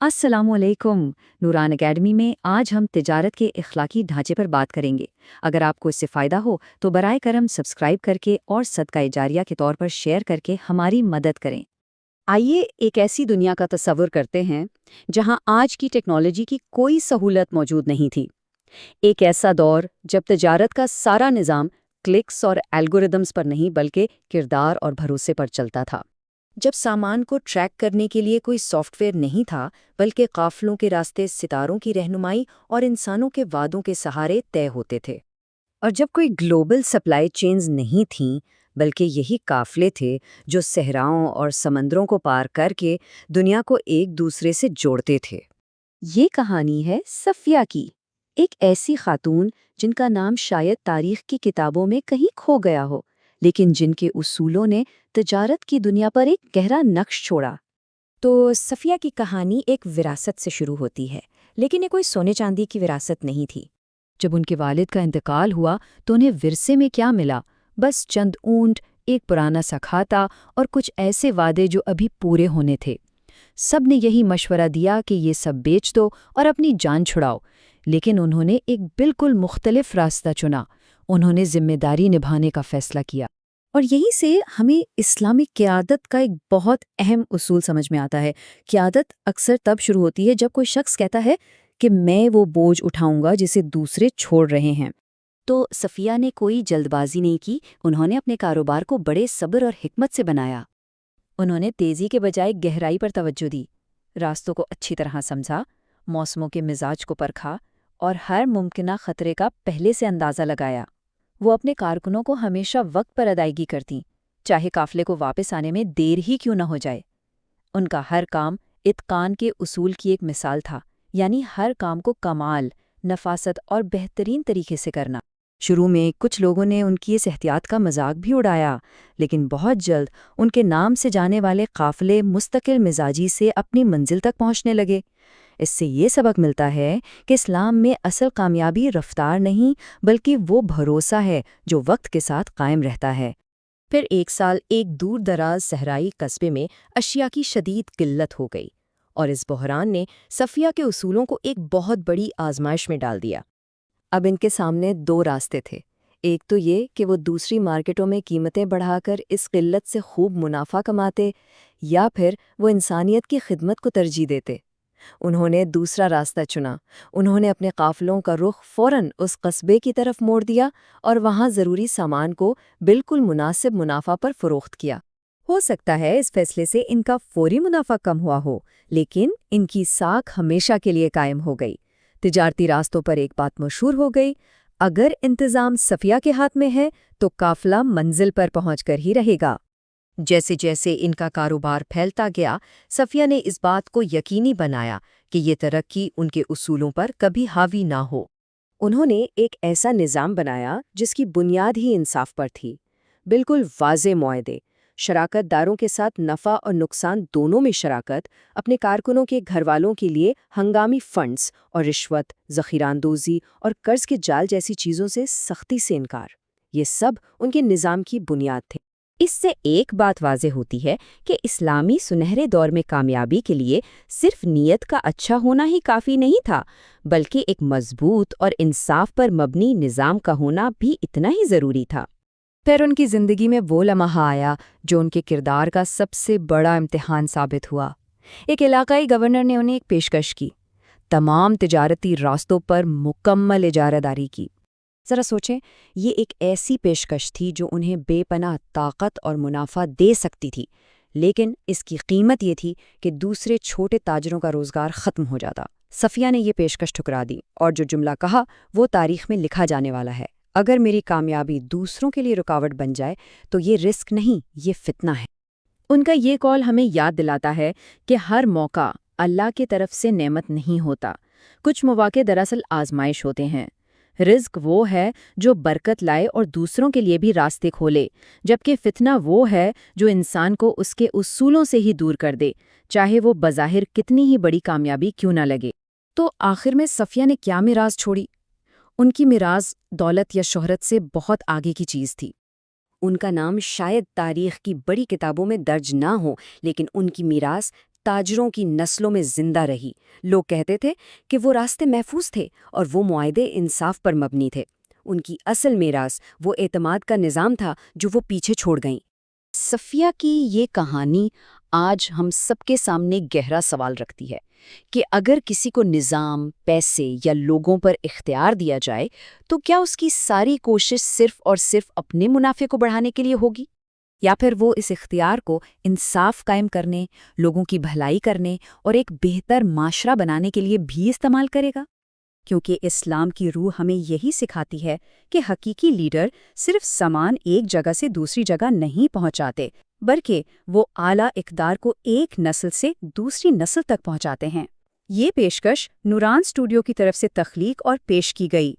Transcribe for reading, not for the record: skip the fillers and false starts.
अस्सलामु अलैकुम। नूरान एकेडमी में आज हम तिजारत के इखलाकी ढांचे पर बात करेंगे। अगर आपको इससे फ़ायदा हो तो बराए करम सब्सक्राइब करके और सदका जारिया के तौर पर शेयर करके हमारी मदद करें। आइए एक ऐसी दुनिया का तस्वुर करते हैं जहां आज की टेक्नोलॉजी की कोई सहूलत मौजूद नहीं थी। एक ऐसा दौर जब तिजारत का सारा निज़ाम क्लिक्स और एल्गोरिदम्स पर नहीं बल्कि किरदार और भरोसे पर चलता था। जब सामान को ट्रैक करने के लिए कोई सॉफ्टवेयर नहीं था, बल्कि काफिलों के रास्ते सितारों की रहनुमाई और इंसानों के वादों के सहारे तय होते थे। और जब कोई ग्लोबल सप्लाई चेन्स नहीं थीं, बल्कि यही काफिले थे जो सहराओं और समंदरों को पार करके दुनिया को एक दूसरे से जोड़ते थे। ये कहानी है सफिया की, एक ऐसी खातून जिनका नाम शायद तारीख की किताबों में कहीं खो गया हो, लेकिन जिनके उसूलों ने तिजारत की दुनिया पर एक गहरा नक्श छोड़ा। तो सफ़िया की कहानी एक विरासत से शुरू होती है, लेकिन ये कोई सोने चांदी की विरासत नहीं थी। जब उनके वालिद का इंतकाल हुआ तो उन्हें विरसे में क्या मिला? बस चंद ऊंट, एक पुराना सा खाता और कुछ ऐसे वादे जो अभी पूरे होने थे। सब ने यही मशवरा दिया कि ये सब बेच दो और अपनी जान छुड़ाओ, लेकिन उन्होंने एक बिल्कुल मुख्तलिफ रास्ता चुना। उन्होंने जिम्मेदारी निभाने का फैसला किया। और यहीं से हमें इस्लामिक क़यादत का एक बहुत अहम उसूल समझ में आता है। क़यादत अक्सर तब शुरू होती है जब कोई शख्स कहता है कि मैं वो बोझ उठाऊंगा जिसे दूसरे छोड़ रहे हैं। तो सफ़िया ने कोई जल्दबाजी नहीं की। उन्होंने अपने कारोबार को बड़े सब्र और हिकमत से बनाया। उन्होंने तेज़ी के बजाय गहराई पर तवज्जो दी, रास्तों को अच्छी तरह समझा, मौसमों के मिजाज को परखा और हर मुमकिना खतरे का पहले से अंदाज़ा लगाया। वो अपने कारकुनों को हमेशा वक्त पर अदायगी करती, चाहे काफिले को वापस आने में देर ही क्यों न हो जाए। उनका हर काम इत्कान के उसूल की एक मिसाल था, यानी हर काम को कमाल, नफासत और बेहतरीन तरीके से करना। शुरू में कुछ लोगों ने उनकी इस एहतियात का मजाक भी उड़ाया, लेकिन बहुत जल्द उनके नाम से जाने वाले काफिले मुस्तकिल मिजाजी से अपनी मंजिल तक पहुंचने लगे। इससे ये सबक मिलता है कि इस्लाम में असल कामयाबी रफ्तार नहीं, बल्कि वो भरोसा है जो वक्त के साथ कायम रहता है। फिर एक साल एक दूर दराज सहराई कस्बे में अशिया की शदीद किल्लत हो गई, और इस बहरान ने सफ़िया के उसूलों को एक बहुत बड़ी आजमाइश में डाल दिया। अब इनके सामने दो रास्ते थे। एक तो ये कि वो दूसरी मार्केटों में कीमतें बढ़ाकर इस किल्लत से खूब मुनाफा कमाते, या फिर वो इंसानियत की खिदमत को तरजीह देते। उन्होंने दूसरा रास्ता चुना। उन्होंने अपने काफिलों का रुख फौरन उस कस्बे की तरफ मोड़ दिया और वहां ज़रूरी सामान को बिल्कुल मुनासिब मुनाफा पर फ़रोख्त किया। हो सकता है इस फैसले से इनका फौरी मुनाफा कम हुआ हो, लेकिन इनकी साख हमेशा के लिए कायम हो गई। तिजारती रास्तों पर एक बात मशहूर हो गई, अगर इंतज़ाम सफ़िया के हाथ में है तो काफिला मंजिल पर पहुंचकर ही रहेगा। जैसे जैसे इनका कारोबार फैलता गया, सफ़िया ने इस बात को यकीनी बनाया कि ये तरक्की उनके उसूलों पर कभी हावी ना हो। उन्होंने एक ऐसा निज़ाम बनाया जिसकी बुनियाद ही इंसाफ पर थी। बिल्कुल वाज़े मुआहदे, शराकतदारों के साथ नफ़ा और नुकसान दोनों में शराकत, अपने कारकुनों के घरवालों के लिए हंगामी फंड्स और रिश्वत, ज़ख़ीरानंदोज़ी और कर्ज के जाल जैसी चीज़ों से सख्ती से इनकार। ये सब उनके निज़ाम की बुनियाद थे। इससे एक बात वाज़ेह होती है कि इस्लामी सुनहरे दौर में कामयाबी के लिए सिर्फ नीयत का अच्छा होना ही काफ़ी नहीं था, बल्कि एक मजबूत और इंसाफ पर मबनी निज़ाम का होना भी इतना ही ज़रूरी था। फिर उनकी ज़िंदगी में वो लम्हा आया जो उनके किरदार का सबसे बड़ा इम्तिहान साबित हुआ। एक इलाकाई गवर्नर ने उन्हें एक पेशकश की, तमाम तिजारती रास्तों पर मुकम्मल इजारादारी की। ज़रा सोचें, ये एक ऐसी पेशकश थी जो उन्हें बेपनाह ताकत और मुनाफा दे सकती थी, लेकिन इसकी कीमत ये थी कि दूसरे छोटे ताजरों का रोज़गार ख़त्म हो जाता। सफ़िया ने ये पेशकश ठुकरा दी और जो जुमला कहा वो तारीख में लिखा जाने वाला है, अगर मेरी कामयाबी दूसरों के लिए रुकावट बन जाए तो ये रिस्क नहीं, ये फितना है। उनका ये कौल हमें याद दिलाता है कि हर मौका अल्लाह की तरफ से नेमत नहीं होता। कुछ मौके दरअसल आजमाइश होते हैं। रिज़्क वो है जो बरकत लाए और दूसरों के लिए भी रास्ते खोले, जबकि फितना वो है जो इंसान को उसके उसूलों से ही दूर कर दे, चाहे वो बज़ाहिर कितनी ही बड़ी कामयाबी क्यों ना लगे। तो आखिर में सफ़िया ने क्या मिरास छोड़ी? उनकी मिरास दौलत या शोहरत से बहुत आगे की चीज़ थी। उनका नाम शायद तारीख की बड़ी किताबों में दर्ज ना हो, लेकिन उनकी मीरास تاجروں کی نسلوں میں زندہ رہی۔ لوگ کہتے تھے کہ وہ راستے محفوظ تھے اور وہ معاہدے انصاف پر مبنی تھے۔ ان کی اصل میراث وہ اعتماد کا نظام تھا جو وہ پیچھے چھوڑ گئیں۔ صفیہ کی یہ کہانی آج ہم سب کے سامنے گہرا سوال رکھتی ہے کہ اگر کسی کو نظام، پیسے یا لوگوں پر اختیار دیا جائے تو کیا اس کی ساری کوشش صرف اور صرف اپنے منافع کو بڑھانے کے لیے ہوگی؟ یا پھر وہ اس اختیار کو انصاف قائم کرنے، لوگوں کی بھلائی کرنے اور ایک بہتر معاشرہ بنانے کے لیے بھی استعمال کرے گا؟ کیونکہ اسلام کی روح ہمیں یہی سکھاتی ہے کہ حقیقی لیڈر صرف سامان ایک جگہ سے دوسری جگہ نہیں پہنچاتے، بلکہ وہ اعلیٰ اقدار کو ایک نسل سے دوسری نسل تک پہنچاتے ہیں۔ یہ پیشکش نوران اسٹوڈیو کی طرف سے تخلیق اور پیش کی گئی۔